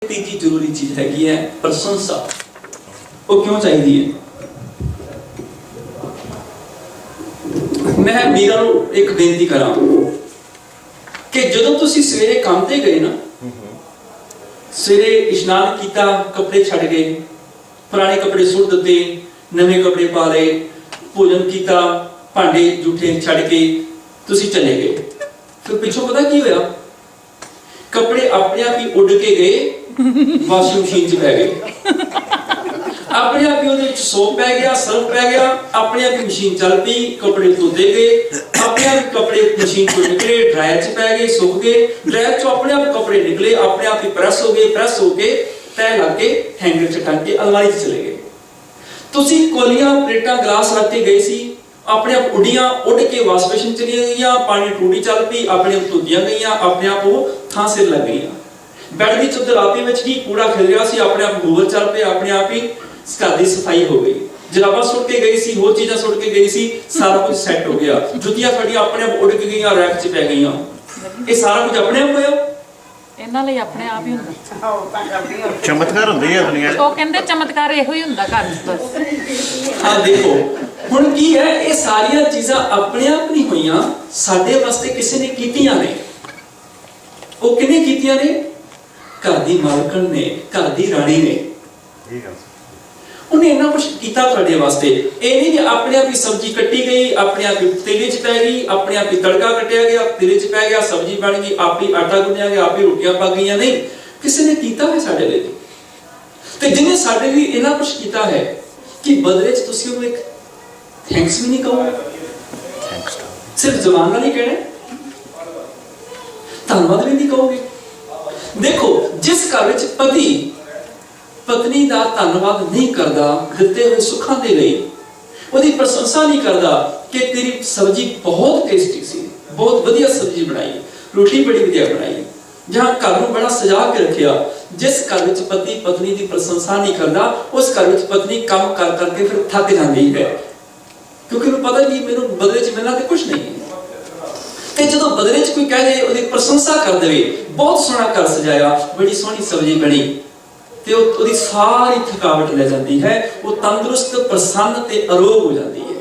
तीजी जरूरी चीज हैगी है प्रशंसा। वो क्यों चाहिए है? मैं मीरा नूं एक बेनती करा कि जदों तुसीं सवेरे काम ते गए ना, सवेरे इशनान किया, कपड़े छड़ गए, पुराने कपड़े सुट दिते, नवे कपड़े पा लए, भोजन किया, भांडे जूठे छड़ के तुसीं चले गए। फिर पिछों पता की होया? कपड़े अपने आप ही उड़ के गए, वाशिंग मशीन च पै गए। अपने आप ही ਉਹਦੇ ਵਿੱਚ सोप पै गया, सर्फ पै गया, अपने आप ही मशीन चल पई, कपड़े धोते गए, अपने आप कपड़े मशीन चों निकले, ड्रायर च पै गए, सुक गए, ड्रायर चों अपने आप कपड़े निकले, अपने आप ही प्रेस हो गए, प्रेस हो के तय लग के हैंगर च टंग के अलमारी च चले गए। तुसीं कोलियां प्लेटां गिलास रख के गए सी, अपने आप उड़ियां, उड़ के वाश बेसिन चली गईयां, पानी टूटी चल पई, अपने आप धोतियां गईयां, अपने आप वो थां सिर लग गईयां। बैड दी चद्दर आपे विच की कूड़ा खिल रहा सी, अपने आप हूवर चल पे, अपने आप ही घर की सफाई हो गई। जराबा सुट के गई सी, होर चीज़ां सुट के गई सी, सारा कुछ सेट हो गया। जुतियां खड़ियां अपने आप उड़ के गईयां, रैक च पै गईयां। ये सारा कुछ अपने आप होया? ਇਹਨਾਂ ਲਈ ਆਪਣੇ ਆਪ ਹੀ ਹੁੰਦਾ। ਚਮਤਕਾਰ ਹੁੰਦੇ ਆ ਦੁਨੀਆ 'ਚ। ਉਹ ਕਹਿੰਦੇ ਚਮਤਕਾਰ ਇਹੋ ਹੀ ਹੁੰਦਾ ਘਰ 'ਚ ਬਸ। ਹਾਂ ਦੇਖੋ ਹੁਣ ਕੀ ਹੈ, ਇਹ ਸਾਰੀਆਂ ਚੀਜ਼ਾਂ ਆਪਣੇ ਆਪ ਨਹੀਂ ਹੋਈਆਂ, ਸਾਡੇ ਵਾਸਤੇ ਕਿਸੇ ਨੇ ਕੀਤੀਆਂ ਨੇ। ਉਹ ਕਿਹਨੇ ਕੀਤੀਆਂ ਨੇ? ਘਰ ਦੀ ਮਾਲਕਣ ਨੇ, ਘਰ ਦੀ ਰਾਣੀ ਨੇ। उन्हें इतना कुछ किया तुहाडे वास्ते। ये नहीं कि अपने आप ही सब्जी कट्टी गई, अपने आप ही तेल च पै गई, अपने आप ही तड़का कटिया गया, तेल च पै गया, सब्जी बन गई, आप ही आटा गुन्निया गया, आप ही रोटियां पक गई। नहीं, किसी ने किया है साडे लिए। ते जिन्हें साडे लिए इतना कुछ किया है कि बदले च तुसीं उहनूं एक थैंक्स भी नहीं कहोगे, सिर्फ जबान नाल ही कहना, धन्नवाद भी नहीं कहोगे। देखो जिस घर विच पति पत्नी का धन्नवाद नहीं करता दिते हुए सुखों के लिए, उसकी प्रशंसा नहीं करता कि तेरी सब्जी बहुत टेस्टी सी, बहुत बढ़िया सब्जी बनाई, रोटी बड़ी बढ़िया बनाई, जहाँ घर में बड़ा सजा के रखिया। जिस घर में पति पत्नी की प्रशंसा नहीं करता, उस घर में पत्नी काम कर करके फिर थक जाती है, क्योंकि उन्हें पता नहीं मेरे बदले च मिलना तो कुछ नहीं है। जो बदले च कोई कह दे, उसकी प्रशंसा कर दे, बहुत सोहना घर सजाया, बड़ी सोहनी सब्जी बनी, तो उसकी सारी थकावट ले जाती है, वो तंदुरुस्त प्रसन्न ते अरोग हो जाती है।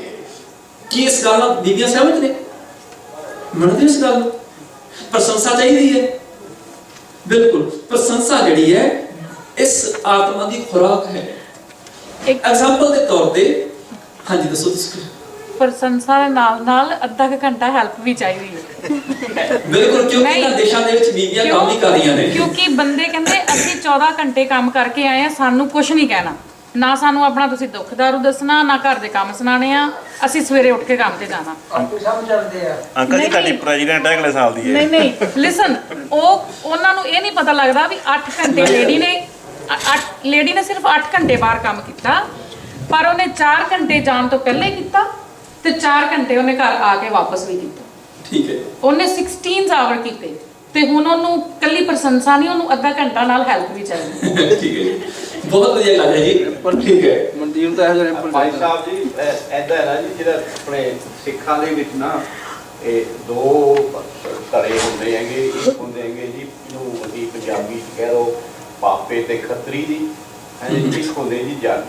कि इस गल नाल बीबियां सहमत ने? मनदे इस गल? प्रशंसा चाहिए है, बिल्कुल। प्रशंसा जिहड़ी है इस आत्मा की खुराक है। एक एग्जांपल के तौर पे, हाँ जी दसो तुसीं। प्रशंसा दे नाल नाल अद्धा घंटा हेल्प भी चाहिए है। बिल्कुल, क्योंकि इन्हां देशां दे विच बीबियां काम ही कर रहीआं ने। क्योंकि बंदे कहंदे ਅਸੀਂ 14 ਘੰਟੇ ਕੰਮ ਕਰਕੇ ਆਏ ਆ, ਸਾਨੂੰ ਕੁਝ ਨਹੀਂ ਕਹਿਣਾ, ਨਾ ਸਾਨੂੰ ਆਪਣਾ ਤੁਸੀਂ ਦੁੱਖ ਦਾਰੂ ਦੱਸਣਾ, ਨਾ ਘਰ ਦੇ ਕੰਮ ਸੁਣਾਣੇ ਆ, ਅਸੀਂ ਸਵੇਰੇ ਉੱਠ ਕੇ ਕੰਮ ਤੇ ਜਾਣਾ। ਆਪੂ ਸਮਝ ਜਾਂਦੇ ਆ। ਅੰਕਲ ਜੀ ਤੁਹਾਡੀ ਪ੍ਰੈਜ਼ੀਡੈਂਟ ਅਗਲੇ ਸਾਲ ਦੀ ਹੈ। ਨਹੀਂ ਲਿਸਨ, ਉਹਨਾਂ ਨੂੰ ਇਹ ਨਹੀਂ ਪਤਾ ਲੱਗਦਾ ਵੀ 8 ਘੰਟੇ ਲੇਡੀ ਨੇ ਸਿਰਫ 8 ਘੰਟੇ ਬਾਹਰ ਕੰਮ ਕੀਤਾ, ਪਰ ਉਹਨੇ 4 ਘੰਟੇ ਜਾਣ ਤੋਂ ਪਹਿਲੇ ਕੀਤਾ ਤੇ 4 ਘੰਟੇ ਉਹਨੇ ਘਰ ਆ ਕੇ ਵਾਪਸ ਵੀ ਕੀਤਾ। ठीक है, ਉਹਨੇ 16 ਆਵਰ ਕੀਤੇ ਤੇ ਹੁਣ ਉਹਨੂੰ ਕੱਲੀ ਪ੍ਰਸ਼ੰਸਾ ਨਹੀਂ, ਉਹਨੂੰ ਅੱਧਾ ਘੰਟਾ ਨਾਲ ਹੈਲਪ ਵੀ ਚਾਹੀਦੀ। ठीक है जी, बहुत बढ़िया गल है जी। ठीक है ਮਨਦੀਪ ਦਾ ਇਹ ਜਿਹੜਾ ਭਾਈ ਸਾਹਿਬ ਜੀ ਐਦਾਂ ਹੈ ਨਾ ਜੀ, ਜਿਹੜਾ ਆਪਣੇ ਸਿੱਖਾਂ ਦੇ ਵਿੱਚ ਨਾ ਇਹ ਦੋ ਧੜੇ ਹੁੰਦੇ ਹੈਗੇ। ਇੱਕ ਹੁੰਦੇ ਹੈਗੇ ਜੀ, ਇਹਨੂੰ ਅਸੀਂ ਪੰਜਾਬੀ ਚ ਕਹਿ ਲਓ ਪਾਪੇ ਤੇ ਖੱਤਰੀ ਦੀ, ਇੱਕ ਹੁੰਦੇ ਜੀ ਜੱਟ।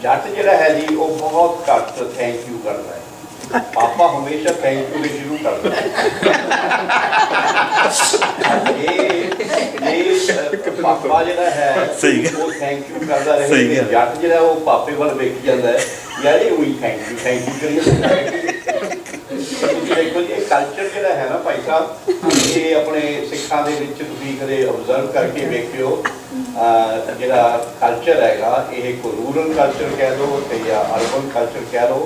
ਜੱਟ ਜਿਹੜਾ ਹੈ ਜੀ ਉਹ ਬਹੁਤ ਘੱਟ ਥੈਂਕ ਯੂ ਕਰਦਾ ਹੈ, पापा हमेशा थैंक यू शुरू करता है। पापा जो है वो थैंक यू करता रहे, जट जो वो पापे वाल वेख जाता है, यार ये वही थैंक यू करिए। देखो जी कल्चर जो है ना भाई साहब, ये अपने सिखा के कदे ऑबजर्व करके वेखियो, जो कल्चर हैगा ये कोई रूरल कल्चर कह लो या अर्बन कल्चर कह लो,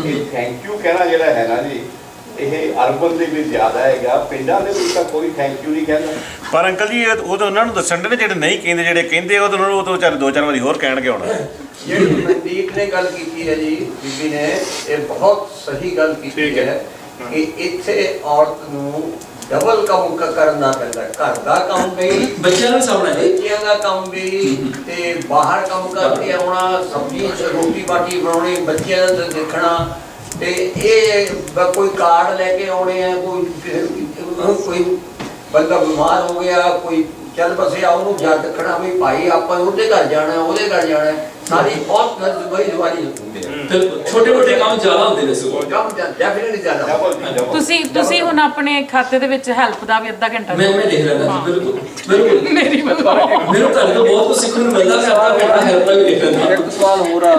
ये थैंक यू कहना जो है ना जी, ये अर्बन ਦੇ ਵਿੱਚ ਜ਼ਿਆਦਾ ਹੈਗਾ, ਪਿੰਡਾਂ ਦੇ ਵਿੱਚ ਤਾਂ ਕੋਈ ਥੈਂਕ ਯੂ ਨਹੀਂ ਕਹਿੰਦਾ। ਪਰ ਅੰਕਲ ਜੀ ਉਹ ਤਾਂ ਉਹਨਾਂ ਨੂੰ ਦੱਸਣ ਦੇ ਨੇ, ਜਿਹੜੇ ਨਹੀਂ ਕਹਿੰਦੇ, ਜਿਹੜੇ ਕਹਿੰਦੇ ਉਹ ਤਾਂ ਵਿਚਾਰੇ 2-4 ਵਾਰੀ ਹੋਰ ਕਹਿਣਗੇ। ਹੁਣ ਜਿਹੜੀ ਮਨਦੀਪ ਨੇ ਗੱਲ ਕੀਤੀ ਹੈ ਜੀ, ਬੀਬੀ ਨੇ ਇਹ ਬਹੁਤ ਸਹੀ ਗੱਲ ਕੀਤੀ ਹੈ ਕਿ ਇੱਥੇ ਔਰਤ ਨੂੰ ਡਬਲ ਕੰਮ ਕਰਨਾ ਪੈਂਦਾ, ਘਰ ਦਾ ਕੰਮ ਵੀ, ਬੱਚਿਆਂ ਨੂੰ ਸਾਹਮਣਾ ਹੈ, ਬੱਚਿਆਂ ਦਾ ਕੰਮ ਵੀ ਤੇ ਬਾਹਰ ਕੰਮ ਕਰਕੇ ਆਉਣਾ, ਸਬਜ਼ੀ ਰੋਟੀ ਬਾਟੀ ਬਣਾਉਣੀ, ਬੱਚਿਆਂ ਦਾ ਦੇਖਣਾ, ਤੇ ਇਹ ਕੋਈ ਕਾਰਡ ਲੈ ਕੇ ਆਉਣੇ ਆ, ਕੋਈ ਬੰਦਾ ਬਿਮਾਰ ਹੋ ਗਿਆ, ਕੋਈ ਚੱਲ ਬਸੇ ਆ ਉਹਨੂੰ ਜਾ ਰੱਖਣਾ ਵੀ ਭਾਈ ਆਪਾਂ ਉਹਦੇ ਘਰ ਜਾਣਾ ਉਹਦੇ ਘਰ ਜਾਣਾ ਸਾਰੀ ਬਹੁਤ ਬੜੀ ਜਵਾਨੀ ਹੁੰਦੀ ਹੈ ਛੋਟੇ ਮੋਟੇ ਕੰਮ ਜ਼ਿਆਦਾ ਹੁੰਦੇ ਨੇ ਸਗੋਂ। ਡੈਫੀਨਿਟਲੀ ਜ਼ਿਆਦਾ ਤੁਸੀਂ ਹੁਣ ਆਪਣੇ ਖਾਤੇ ਦੇ ਵਿੱਚ ਹੈਲਪ ਦਾ ਵੀ ਅੱਧਾ ਘੰਟਾ ਮੈਂ ਲਿਖ ਲੈਂਦਾ ਜੀ, ਬਿਲਕੁਲ ਬਿਲਕੁਲ। ਮੇਰੀ ਮਤਲਬ ਮੈਨੂੰ ਤੁਹਾਡੇ ਤੋਂ ਬਹੁਤ ਕੁਝ ਸਿੱਖਣ ਨੂੰ ਮਿਲਦਾ, ਮੈਂ ਆਪਣਾ ਬੇਟਾ ਹੈਲਪ ਦਾ ਵੀ ਲਿਖ ਲੈਂਦਾ। ਇੱਕ ਸਵਾਲ ਹੋਰ ਆ,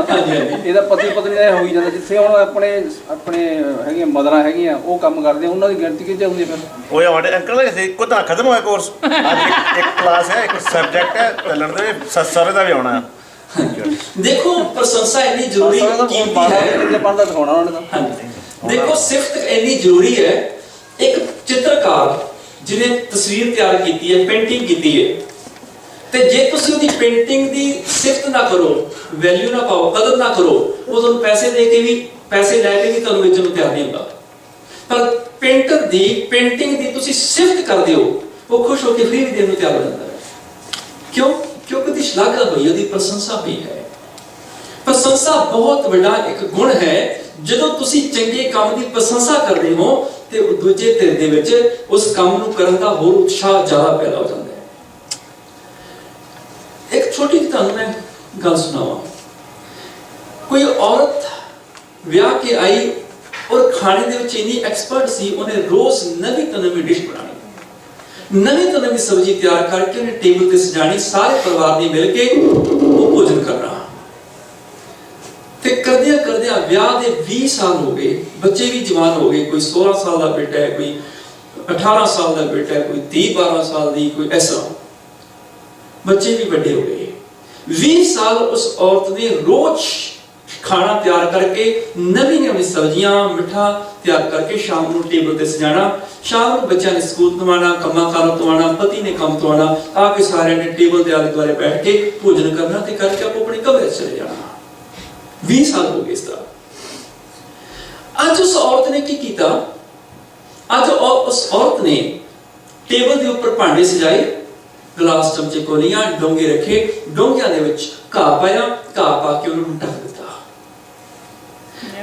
ਇਹਦਾ ਪਤੀ ਪਤਨੀ ਦਾ ਹੋਈ ਜਾਂਦਾ, ਜਿੱਥੇ ਹੁਣ ਆਪਣੇ ਹੈਗੀਆਂ ਮਦਰਾਂ ਹੈਗੀਆਂ ਉਹ ਕੰਮ ਕਰਦੇ ਆ, ਉਹਨਾਂ ਦੀ ਗਿਣਤੀ ਕਿੱਥੇ ਹੁੰਦੀ ਫਿਰ? ਉਹ ਸਾਡੇ ਅੰਕਲ ਦਾ ਇੱਕੋ ਤਾਂ ਖਤਮ ਹੋਇਆ ਕੋਰਸ, ਅੱਜ ਇੱਕ ਕਲਾਸ ਹੈ, ਇੱਕ ਸਬਜੈਕਟ ਹੈ ਚੱਲਣ ਦੇ, ਸਹੁਰੇ ਦਾ ਵੀ ਆਉਣਾ। ਦੇਖੋ ਪ੍ਰਸ਼ੰਸਾ ਇੰਨੀ ਜ਼ਰੂਰੀ ਕੀਮਤੀ ਹੈ। ਕਿੰਨੇ ਬਣਦਾ ਦਿਖਾਉਣਾ ਉਹਨਾਂ ਨੇ ਤਾਂ। ਹਾਂਜੀ ਦੇਖੋ ਸਿਫਤ ਇੰਨੀ ਜ਼ਰੂਰੀ ਹੈ। ਇੱਕ ਚਿੱਤਰਕਾਰ ਜਿਹਨੇ ਤਸਵੀਰ ਤਿਆਰ ਕੀਤੀ ਹੈ, ਪੇਂਟਿੰਗ ਕੀਤੀ ਹੈ, ਤੇ ਜੇ ਤੁਸੀਂ ਉਹਦੀ ਪੇਂਟਿੰਗ ਦੀ ਸਿਫਤ ਨਾ ਕਰੋ, ਵੈਲਿਊ ਨਾ ਪਾਓ, ਕਦਰ ਨਾ ਕਰੋ, ਉਹ ਤੁਹਾਨੂੰ ਪੈਸੇ ਲੈ ਕੇ ਵੀ ਤੁਹਾਨੂੰ ਵੇਚਣ ਨੂੰ ਤਿਆਰ ਨਹੀਂ ਹੁੰਦਾ। ਪਰ ਪੇਂਟਰ ਦੀ ਪੇਂਟਿੰਗ ਦੀ ਤੁਸੀਂ ਸਿਫਤ ਕਰਦੇ ਹੋ, ਉਹ ਖੁਸ਼ ਹੋ ਕੇ ਫ੍ਰੀ ਵੀ ਦੇਣ ਨੂੰ ਤਿਆਰ ਹੋ ਜਾਂਦਾ ਹੈ। ਕਿਉਂ? ਕਿਉਂਕਿ ਉਹਦੀ ਸ਼ਲਾਘਾ ਹੋਈ, ਉਹਦੀ ਪ੍ਰਸ਼ੰਸਾ ਹੋਈ ਹੈ। ਪ੍ਰਸ਼ੰਸਾ ਬਹੁਤ ਵੱਡਾ ਇੱਕ ਗੁਣ ਹੈ। ਜਦੋਂ ਤੁਸੀਂ ਚੰਗੇ ਕੰਮ ਦੀ ਪ੍ਰਸ਼ੰਸਾ ਕਰਦੇ ਹੋ ਤੇ ਦੂਜੇ ਧਿਰ ਦੇ ਵਿੱਚ ਉਸ ਕੰਮ ਨੂੰ ਕਰਨ ਦਾ ਹੋਰ ਉਤਸ਼ਾਹ ਜ਼ਿਆਦਾ ਪੈਦਾ ਹੋ ਜਾਂਦਾ ਹੈ। ਇੱਕ ਛੋਟੀ ਜਿਹੀ ਤੁਹਾਨੂੰ ਮੈਂ ਗੱਲ ਸੁਣਾਵਾਂ। ਕੋਈ ਔਰਤ ਵਿਆਹ ਕੇ ਆਈ ਔਰ ਖਾਣੇ ਦੇ ਵਿੱਚ ਇੰਨੀ ਐਕਸਪਰਟ ਸੀ, ਉਹਨੇ ਰੋਜ਼ ਨਵੀਂ ਤੋਂ ਨਵੀਂ ਡਿਸ਼ ਬਣਾਣੀ, ਨਵੀਂ ਤੋਂ ਨਵੀਂ ਸਬਜ਼ੀ ਤਿਆਰ ਕਰਕੇ ਉਹਨੇ ਟੇਬਲ ਤੇ ਸਜਾਣੀ, ਸਾਰੇ ਪਰਿਵਾਰ ਨੇ ਮਿਲ ਕੇ ਉਹ ਭੋਜਨ ਕਰਨਾ। ਤੇ ਕਰਦਿਆਂ ਕਰਦਿਆਂ ਵਿਆਹ ਦੇ 20 ਸਾਲ ਹੋ ਗਏ, ਬੱਚੇ ਵੀ ਜਵਾਨ ਹੋ ਗਏ, ਕੋਈ 16 ਸਾਲ ਦਾ ਬੇਟਾ ਹੈ, ਕੋਈ 18 ਸਾਲ ਦਾ ਬੇਟਾ ਹੈ, ਕੋਈ 30-12 ਸਾਲ ਦੀ, ਕੋਈ ਐਸਾ, ਬੱਚੇ ਵੀ ਵੱਡੇ ਹੋ ਗਏ। 20 ਸਾਲ ਉਸ ਔਰਤ ਨੇ ਰੋਜ਼ ਖਾਣਾ ਤਿਆਰ ਕਰਕੇ, ਨਵੀਂ ਨਵੀਂ ਸਬਜ਼ੀਆਂ, ਮਿੱਠਾ ਤਿਆਰ ਕਰਕੇ ਸ਼ਾਮ ਨੂੰ ਟੇਬਲ ਤੇ ਸਜਾਣਾ। ਸ਼ਾਮ ਨੂੰ ਬੱਚਿਆਂ ਨੇ ਸਕੂਲ ਤੋਂ ਆਉਣਾ, ਕੰਮਾਂ ਕਾਰਾਂ ਤੋਂ ਆਉਣਾ, ਪਤੀ ਨੇ ਕੰਮ ਤੋਂ ਆਉਣਾ, ਆ ਕੇ ਸਾਰਿਆਂ ਨੇ ਟੇਬਲ ਦੇ ਆਲੇ ਦੁਆਲੇ ਬੈਠ ਕੇ ਭੋਜਨ ਕਰਨਾ ਤੇ ਕਰਕੇ ਆਪੋ ਆਪਣੇ ਕਮਰੇ 'ਚ ਚਲੇ ਜਾਣਾ। 20 ਸਾਲ ਹੋ ਗਏ ਇਸ ਦਾ। ਅੱਜ ਉਸ ਔਰਤ ਨੇ ਕੀ ਕੀਤਾ? ਅੱਜ ਉਸ ਔਰਤ ਨੇ ਟੇਬਲ ਦੇ ਉੱਪਰ ਭਾਂਡੇ ਸਜਾਏ, ਗਲਾਸ, ਚਮਚੇ, ਕੋਲੀਆਂ, ਡੋਂਗੇ ਰੱਖੇ, ਡੋਂਗਿਆਂ ਦੇ ਵਿੱਚ ਘਾਹ ਪਾਇਆ, ਘਾਹ ਪਾ ਕੇ ਉਹਨੂੰ ਢੱਕ ਦਿੱਤਾ।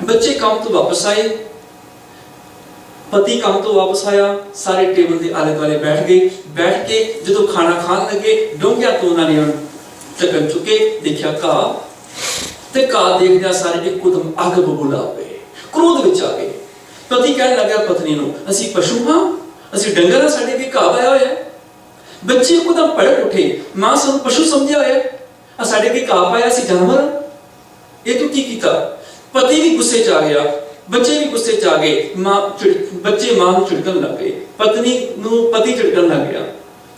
ਬੱਚੇ ਕੰਮ ਤੋਂ ਵਾਪਸ ਆਏ, ਪਤੀ ਕੰਮ ਤੋਂ ਵਾਪਸ ਆਇਆ, ਸਾਰੇ ਟੇਬਲ ਦੇ ਆਲੇ ਦੁਆਲੇ ਬੈਠ ਗਏ। ਬੈਠ ਕੇ ਜਦੋਂ ਖਾਣਾ ਖਾਣ ਲੱਗੇ, ਡੋਂਗਿਆਂ ਤੋਂ ਉਹਨਾਂ ਨੇ ਢੱਕਣ ਚੁੱਕੇ, ਦੇਖਿਆ ਘਾਹ, ਤੇ ਘਾਹ ਦੇਖਦਿਆਂ ਸਾਰੇ ਇੱਕਦਮ ਅੱਗ ਬਬੂਲਾ ਹੋ ਗਏ, ਕ੍ਰੋਧ ਵਿੱਚ ਆ ਗਏ। ਪਤੀ ਕਹਿਣ ਲੱਗਾ ਪਤਨੀ ਨੂੰ, ਅਸੀਂ ਪਸ਼ੂ ਹਾਂ, ਅਸੀਂ ਡੰਗਰ ਹਾਂ, ਸਾਡੇ ਵੀ ਘਾਹ ਪਾਇਆ ਹੋਇਆ ਹੈ। ਬੱਚੇ ਇੱਕਦਮ ਭੜਕ ਉੱਠੇ, ਮਾਂ ਸਾਨੂੰ ਪਸ਼ੂ ਸਮਝਿਆ ਹੋਇਆ, ਆ ਸਾਡੇ ਵੀ ਘਾਹ ਪਾਇਆ, ਅਸੀਂ ਜਾਨਵਰ, ਇਹ ਤੂੰ ਕੀ ਕੀਤਾ? ਪਤੀ ਵੀ ਗੁੱਸੇ 'ਚ ਆ ਗਿਆ, ਬੱਚੇ ਵੀ ਗੁੱਸੇ 'ਚ ਆ ਗਏ। ਬੱਚੇ ਮਾਂ ਨੂੰ ਝਿੜਕਣ ਲੱਗ ਗਏ, ਪਤਨੀ ਨੂੰ ਪਤੀ ਝਿੜਕਣ ਲੱਗ ਗਿਆ,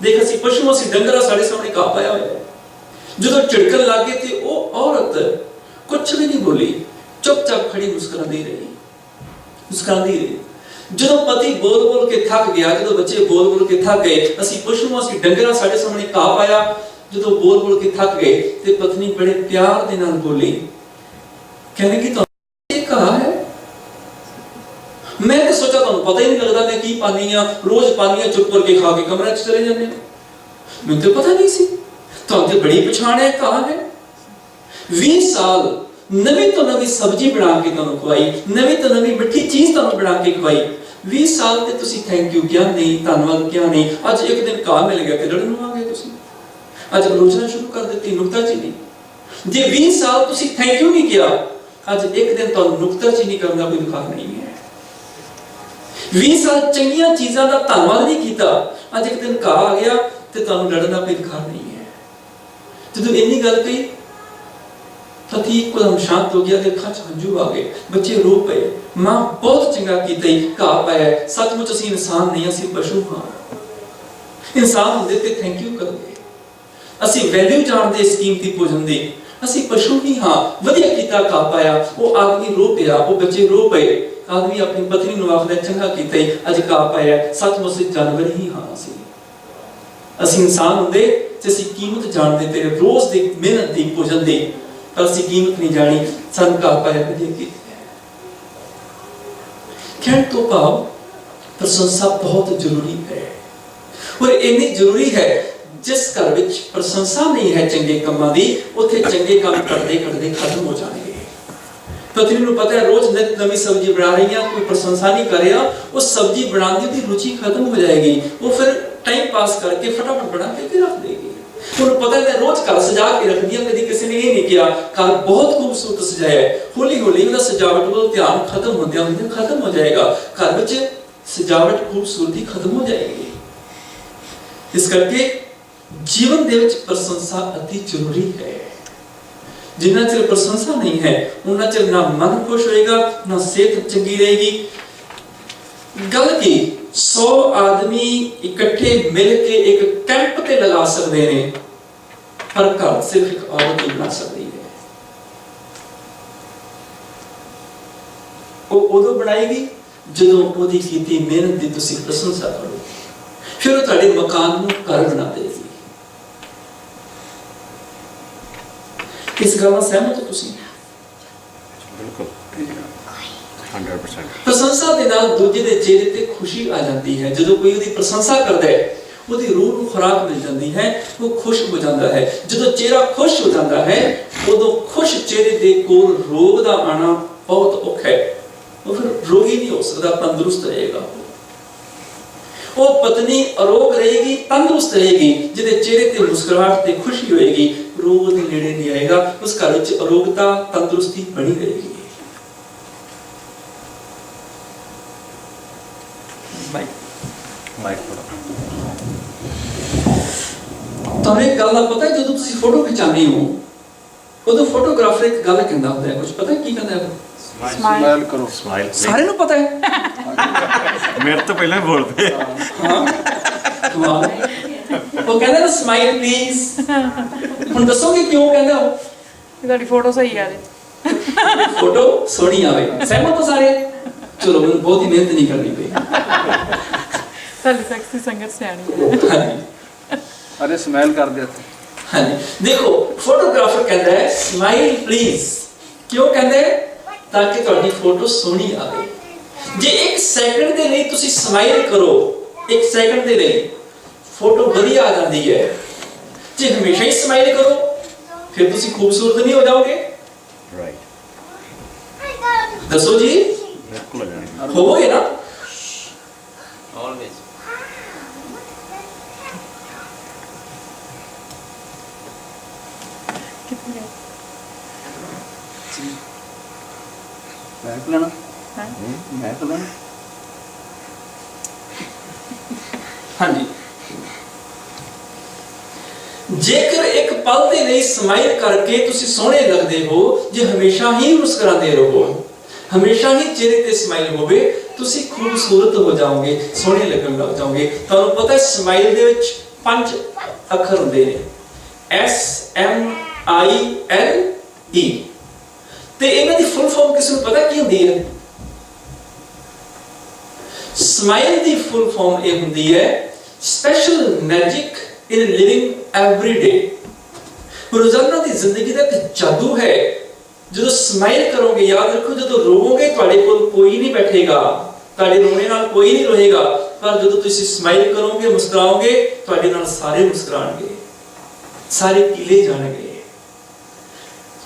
ਦੇਖ ਅਸੀਂ ਪਸ਼ੂ, ਅਸੀਂ ਡੰਗਰ, ਸਾਡੇ ਸਾਹਮਣੇ ਘਾਹ ਪਾਇਆ ਹੋਇਆ ਹੈ। ਜਦੋਂ ਝਿੜਕਣ ਲੱਗ ਗਏ ਤੇ ਉਹ ਔਰਤ ਕੁਛ ਵੀ ਨਹੀਂ ਬੋਲੀ, ਚੁੱਪਚਾਪ ਖੜੀ ਮੁਸਕਰਾਉਂਦੀ ਰਹੀ। ਜਦੋਂ ਪਤੀ ਬੋਲ ਬੋਲ ਕੇ ਥੱਕ ਗਿਆ, ਜਦੋਂ ਬੱਚੇ ਬੋਲ ਬੋਲ ਕੇ ਥੱਕ ਗਏ, ਅਸੀਂ ਪਸ਼ੂ, ਅਸੀਂ ਡੰਗਰ, ਸਾਡੇ ਸਾਹਮਣੇ ਘਾਹ ਪਾਇਆ, ਜਦੋਂ ਬੋਲ ਬੋਲ ਕੇ ਥੱਕ ਗਏ ਤੇ ਪਤਨੀ ਬੜੇ ਪਿਆਰ ਦੇ ਨਾਲ ਬੋਲੀ, ਕਹਿੰਦੇ ਕਿ ਤੁਹਾਨੂੰ ਇਹ ਘਾਹ ਹੈ? ਮੈਂ ਤਾਂ ਸੋਚਿਆ ਤੁਹਾਨੂੰ ਪਤਾ ਹੀ ਨਹੀਂ ਲੱਗਦਾ ਮੈਂ ਕੀ ਪਾਨੀ ਆ, ਰੋਜ਼ ਪਾਨੀ ਆ, ਚੁੱਪ ਕਰਕੇ ਖਾ ਕੇ ਕਮਰੇ 'ਚ ਚਲੇ ਜਾਂਦੇ, ਮੈਨੂੰ ਤਾਂ ਪਤਾ ਨਹੀਂ ਸੀ। ਤੁਹਾਨੂੰ ਤੇ ਬੜੀ ਪਛਾਣ ਹੈ, ਘਾਹ ਹੈ। 20 ਸਾਲ ਨਵੀਂ ਤੋਂ ਨਵੀਂ ਸਬਜ਼ੀ ਬਣਾ ਕੇ ਤੁਹਾਨੂੰ ਖਵਾਈ, ਨਵੀਂ ਤੋਂ ਨਵੀਂ ਮਿੱਠੀ ਚੀਜ਼ ਤੁਹਾਨੂੰ ਬਣਾ ਕੇ ਖਵਾਈ। 20 ਸਾਲ ਤੇ ਤੁਸੀਂ ਥੈਂਕ ਯੂ ਕਿਹਾ ਨਹੀਂ, ਧੰਨਵਾਦ ਕਿਹਾ ਨਹੀਂ। ਅੱਜ ਇੱਕ ਦਿਨ ਘਾਹ ਮਿਲ ਗਿਆ ਤੇ ਲੜਨ ਨੂੰ ਆ ਗਏ ਤੁਸੀਂ। ਅੱਜ ਆਲੋਚਨਾ ਸ਼ੁਰੂ ਕਰ ਦਿੱਤੀ, ਨੁਕਤਾਚੀਨੀ। ਜੇ 20 ਸਾਲ ਤੁਸੀਂ ਥੈਂਕ ਯੂ ਨਹੀਂ ਕਿਹਾ, ਅੱਜ ਇੱਕ ਦਿਨ ਤੁਹਾਨੂੰ ਨੁਕਤਾਚੀਨੀ ਕਰਨ ਦਾ ਕੋਈ ਅਧਿਕਾਰ ਨਹੀਂ ਹੈ। 20 ਸਾਲ ਚੰਗੀਆਂ ਚੀਜ਼ਾਂ ਦਾ ਧੰਨਵਾਦ ਨਹੀਂ ਕੀਤਾ, ਅੱਜ ਇੱਕ ਦਿਨ ਘਾਹ ਆ ਗਿਆ ਤੇ ਤੁਹਾਨੂੰ ਲੜਨ ਦਾ ਕੋਈ ਅਧਿਕਾਰ ਨਹੀਂ ਹੈ। ਜਦੋਂ ਇੰਨੀ ਗੱਲ ਕਹੀ, ਪਤੀ ਇੱਕਦਮ ਸ਼ਾਂਤ ਹੋ ਗਿਆ ਤੇ ਅੱਖਾਂ 'ਚ ਹੰਝੂ ਆ ਗਏ, ਬੱਚੇ ਰੋ ਪਏ। ਮਾਂ ਬਹੁਤ ਚੰਗਾ ਕੀਤਾ, ਘਾਹ ਪਾਇਆ, ਸੱਚਮੁੱਚ ਅਸੀਂ ਇਨਸਾਨ ਨਹੀਂ, ਅਸੀਂ ਪਸ਼ੂ ਹਾਂ। ਇਨਸਾਨ ਹੁੰਦੇ ਤੇ ਥੈਂਕ ਯੂ ਕਰਦੇ, ਅਸੀਂ ਵੈਲਿਊ ਜਾਣਦੇ ਇਸ ਕੀਮਤੀ ਭੋਜਨ ਦੀ। ਅਸੀਂ ਪਸ਼ੂ ਨਹੀਂ ਹਾਂ। ਵਧੀਆ ਕੀਤਾ, ਘਾਹ ਪਾਇਆ। ਉਹ ਆਦਮੀ ਰੋ ਪਿਆ, ਉਹ ਬੱਚੇ ਰੋ ਪਏ। ਆਦਮੀ ਆਪਣੀ ਪਤਨੀ ਨੂੰ ਆਖਦਾ, ਚੰਗਾ ਕੀਤਾ, ਅੱਜ ਘਾਹ ਪਾਇਆ, ਸੱਚਮੁੱਚ ਜਾਨਵਰ ਹੀ ਹਾਂ। ਅਸੀਂ ਇਨਸਾਨ ਹੁੰਦੇ ਤੇ ਅਸੀਂ ਕੀਮਤ ਜਾਣਦੇ ਤੇਰੇ ਰੋਜ਼ ਦੀ ਮਿਹਨਤ ਦੀ, ਭੋਜਨ ਦੀ, ਪਰ ਅਸੀਂ ਕੀਮਤ ਨਹੀਂ ਜਾਣੀ। ਸਾਨੂੰ ਘਾਹ ਪਾਇਆ ਵਧੀਆ ਕੀਤਾ। ਕਹਿਣ ਤੋਂ ਭਾਵ ਪ੍ਰਸ਼ੰਸਾ ਬਹੁਤ ਜ਼ਰੂਰੀ ਹੈ, ਔਰ ਇੰਨੀ ਜ਼ਰੂਰੀ ਹੈ ਜਿਸ ਘਰ ਵਿੱਚ ਪ੍ਰਸ਼ੰਸਾ ਨਹੀਂ ਹੈ ਚੰਗੇ ਕੰਮਾਂ ਦੀ, ਉੱਥੇ ਚੰਗੇ ਕੰਮ ਕਰਦੇ ਕਰਦੇ ਖਤਮ ਹੋ ਜਾਣਗੇ। ਪਤਨੀ ਨੂੰ ਪਤਾ ਹੈ ਰੋਜ਼ ਨਵੀਂ ਸਬਜ਼ੀ ਬਣਾ ਰਹੀ ਹੈ, ਕੋਈ ਪ੍ਰਸ਼ੰਸਾ ਨਹੀਂ ਕਰ ਰਿਹਾ, ਉਹ ਸਬਜ਼ੀ ਬਣਾਉਣ ਦੀ ਉਹਦੀ ਰੁਚੀ ਖਤਮ ਹੋ ਜਾਏਗੀ। ਉਹ ਫਿਰ टाइम पास करके फटाफट बना के रख देगी। उन्हें पता है रोज घर सजा के रख दिया, कभी किसी ने ये नहीं किया घर बहुत खूबसूरत सजाया है, हौली हौली उसका सजावट का ध्यान खत्म होते खत्म हो जाएगा, घर में सजावट खूबसूरती खत्म हो जाएगी। इस करके जीवन दे विच प्रशंसा अति जरूरी है। जिन्ना चिर प्रशंसा नहीं है उन्ना चिर ना मन खुश होएगा, ना सेहत चंगी रहेगी। गल की 100 आदमी इकट्ठे मिलके एक कैंप ते लगा सकते हैं, पर घर सिर्फ एक औरत ही बना सकती है। वो उदों बनाएगी जदों ओदी कीती मेहनत दी तुसी प्रशंसा करो, फिर वो तुहाडे मकान नूं घर बना देगी। इस गल नाल सहमत हो तुसी? बिल्कुल 100%। प्रशंसा दे नाल दूजे दे चेहरे ते खुशी आ जाती है। जदों कोई ओदी प्रशंसा करदा है ओदी रूह नूं खुराक मिल जाती है, वो खुश हो जाता है। जदों चेहरा खुश हो जाता है उदों खुश चेहरे दे कोल रोग दा आना बहुत औखा है। वो फिर रोगी नहीं हो सकता, तंदुरुस्त रहेगा। वो पत्नी अरोग रहेगी, तंदुरुस्त रहेगी, जिहदे चेहरे ते मुस्कुराहट ते खुशी होएगी, रोग दे नेड़े नहीं आएगा। उस घर विच अरोगता तंदुरुस्ती बनी रहेगी। माइक ਤੁਹਾਨੂੰ एक गल दा पता है, ਜਦੋਂ ਤੁਸੀਂ फोटो खिचानी हो उदों फोटोग्राफर एक गल कहंदा ਹੁੰਦਾ है, कुछ पता है की कहंदा है? स्माइल करो। स्माइल सारे ਨੂੰ पता है। मेरे तो पहले बोलते ਕਮਾਲ ਉਹ ਕਹਿੰਦਾ ਨਾ ਸਮਾਈਲ ਪਲੀਜ਼। ਹੁਣ ਦੱਸੋਗੇ ਕਿਉਂ ਕਹਿੰਦਾ ਉਹ? ਤੁਹਾਡੀ ਫੋਟੋ ਸਹੀ ਆ ਜੇ, फोटो सोहनी आवे। सहमत हो सारे? चलो मैंने बहुत ही मेहनत नहीं करनी पई। ਤੁਹਾਡੀ ਸੈਕਸੀ ਸੰਗਤ ਸਿਆਣੀ ਹੈ। हाँ जी अरे स्माइल कर दे। हाँ जी, देखो फोटोग्राफर कहता है स्माइल प्लीज, क्यों कहता है? ताकि ਤੁਹਾਡੀ फोटो सोहनी आवे। जे एक सेकंड ਦੇ ਲਈ ਤੁਸੀਂ स्माइल करो, एक सेकंड ਦੇ ਲਈ फोटो ਵਧੀਆ आ जाती है। जे हमेशा ही स्माइल करो फिर ਤੁਸੀਂ खूबसूरत नहीं हो जाओगे। राइट, दसो जी, बिल्कुल हो जाएगा। होगे ना? ऑलवेज महक लेना। हाँ? महक लेना। हाँ जी, जेकर एक पल दे ਲਈ स्माइल करके ਤੁਸੀਂ ਸੋਹਣੇ ਲੱਗਦੇ ਹੋ, ਜੇ ਹਮੇਸ਼ਾ ਹੀ ਮੁਸਕਰਾਉਂਦੇ ਰਹੋ, ਹਮੇਸ਼ਾ ਹੀ ਚਿਹਰੇ ਤੇ ਸਮਾਈਲ ਹੋਵੇ, ਤੁਸੀਂ ਖੂਬਸੂਰਤ ਹੋ ਜਾਓਗੇ, ਸੋਹਣੇ ਲੱਗਣ ਲੱਗ ਜਾਓਗੇ। ਤੁਹਾਨੂੰ ਪਤਾ ਹੈ ਸਮਾਈਲ ਦੇ ਵਿੱਚ 5 ਅੱਖਰ ਹੁੰਦੇ ਨੇ, SMILE, ਤੇ ਇਹਨਾਂ ਦੀ ਫੁੱਲ ਫਾਰਮ ਕਿਸੇ ਨੂੰ ਪਤਾ ਕੀ ਹੁੰਦੀ ਹੈ? ਸਮਾਈਲ ਦੀ ਫੁੱਲ ਫਾਰਮ ਇਹ ਹੁੰਦੀ ਹੈ special magic in living every day। रोजाना की जिंदगी का एक जादू है। जो स्माइल करोगे, याद रखो जो रोवोगे ਤੁਹਾਡੇ ਕੋਲ कोई नहीं बैठेगा, ਤੁਹਾਡੇ रोने नाल कोई नहीं रोएगा, पर जो ਤੁਸੀਂ स्माइल करोगे, मुस्कुराओगे, ਤੁਹਾਡੇ ਨਾਲ ਸਾਰੇ मुस्कुराएंगे, ਸਾਰੇ किले जाएंगे।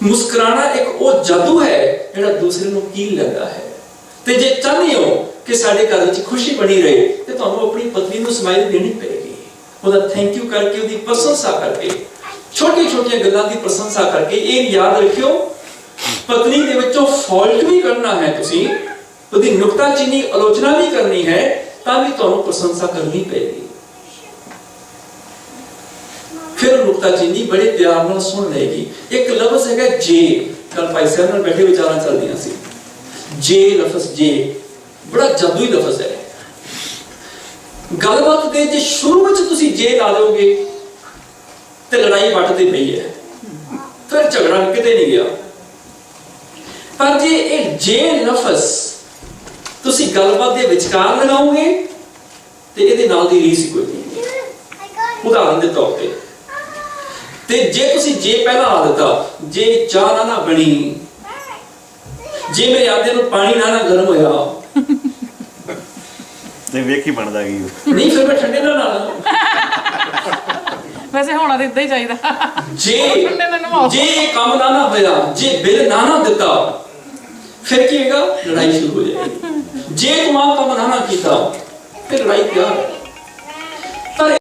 मुस्कुराना एक वो जादू है ਜਿਹੜਾ दूसरे ਨੂੰ कील लगा है। ਤੇ ਜੇ ਚਾਹਦੇ ਹੋ ਕਿ ਸਾਡੇ ਘਰ ਵਿੱਚ ਖੁਸ਼ੀ ਬਣੀ ਰਹੇ ਤੇ ਤੁਹਾਨੂੰ ਆਪਣੀ ਪਤਨੀ ਨੂੰ ਸਮਾਈਲ ਦੇਣੀ ਪਏਗੀ। ਉਹਦਾ ਥੈਂਕ ਯੂ ਕਰਕੇ, ਉਹਦੀ ਪ੍ਰਸ਼ੰਸਾ ਕਰਕੇ, ਛੋਟੀਆਂ ਛੋਟੀਆਂ ਗੱਲਾਂ ਦੀ ਪ੍ਰਸ਼ੰਸਾ ਕਰਕੇ। ਇਹ ਯਾਦ ਰੱਖਿਓ, ਪਤਨੀ ਦੇ ਵਿੱਚੋਂ ਫਾਲਟ ਵੀ ਕਰਨਾ ਹੈ ਤੁਸੀਂ, ਉਹਦੀ ਨੁਕਤਾਚੀਨੀ ਆਲੋਚਨਾ ਵੀ ਕਰਨੀ ਹੈ, ਤਾਂ ਵੀ ਤੁਹਾਨੂੰ ਪ੍ਰਸ਼ੰਸਾ ਕਰਨੀ ਪਏਗੀ। ਫਿਰ ਨੁਕਤਾਚੀਨੀ ਬੜੇ ਪਿਆਰ ਨਾਲ ਸੁਣ ਲਏਗੀ। ਇੱਕ ਲਫ਼ਜ਼ ਹੈਗਾ ਜੇ, ਕੱਲ ਭਾਈ ਸਾਹਿਬ ਨਾਲ ਬੈਠੇ ਵਿਚਾਰਾਂ ਚੱਲਦੀਆਂ ਸੀ। ਜੇ ਲਫ਼ਜ਼, ਜੇ ਬੜਾ ਜਾਦੂਈ ਲਫ਼ਜ਼ ਹੈ। ਗੱਲਬਾਤ ਦੇ ਜੇ ਸ਼ੁਰੂ ਵਿੱਚ ਤੁਸੀਂ ਜੇ ਲਾ ਦਿਓਗੇ ਤੇ ਲੜਾਈ ਵੱਟ ਤੇ ਪਈ ਹੈ, ਫਿਰ ਝਗੜਾ ਕਿਤੇ ਨਹੀਂ ਗਿਆ। ਪਰ ਜੇ ਇਹ ਜੇ ਲਫ਼ਜ਼ ਤੁਸੀਂ ਗੱਲਬਾਤ ਦੇ ਵਿਚਕਾਰ ਲਗਾਓਗੇ ਤੇ ਇਹਦੇ ਨਾਲ ਦੀ ਰੀਸ ਕੋਈ ਨਹੀਂ। ਉਦਾਹਰਨ ਦੇ ਤੌਰ ਤੇ ਜੇ ਤੁਸੀਂ ਜੇ ਪਹਿਲਾਂ ਲਾ ਦਿੱਤਾ, ਜੇ ਚਾਹ ਨਾ ਬਣੀ, ਜੇ ਮੇਰੇ ਆਦੇ ਨੂੰ ਪਾਣੀ ਨਾ ਗਰਮ ਹੋਇਆ, ਤੇ ਵੇਖ ਹੀ ਬਣਦਾ ਕੀ ਨਹੀਂ ਫਿਰ ਮੈਂ ਠੰਡੇ ਨਾਲ ਲਾ। ਵੈਸੇ ਹੋਣਾ ਤਾਂ ਇਦਾਂ ਹੀ ਚਾਹੀਦਾ। ਜੇ ਇਹ ਕੰਮ ਨਾ ਹੋਇਆ, ਜੇ ਬਿੱਲ ਨਾ ਦਿੱਤਾ, ਫਿਰ ਕੀ ਹੋਏਗਾ? ਲੜਾਈ ਸ਼ੁਰੂ ਹੋ ਜਾਏਗੀ। ਜੇ ਤੂੰ ਆ ਕੰਮ ਨਾ ਕੀਤਾ ਫਿਰ ਲੜਾਈ ਤਿਆਰ ਹੈ।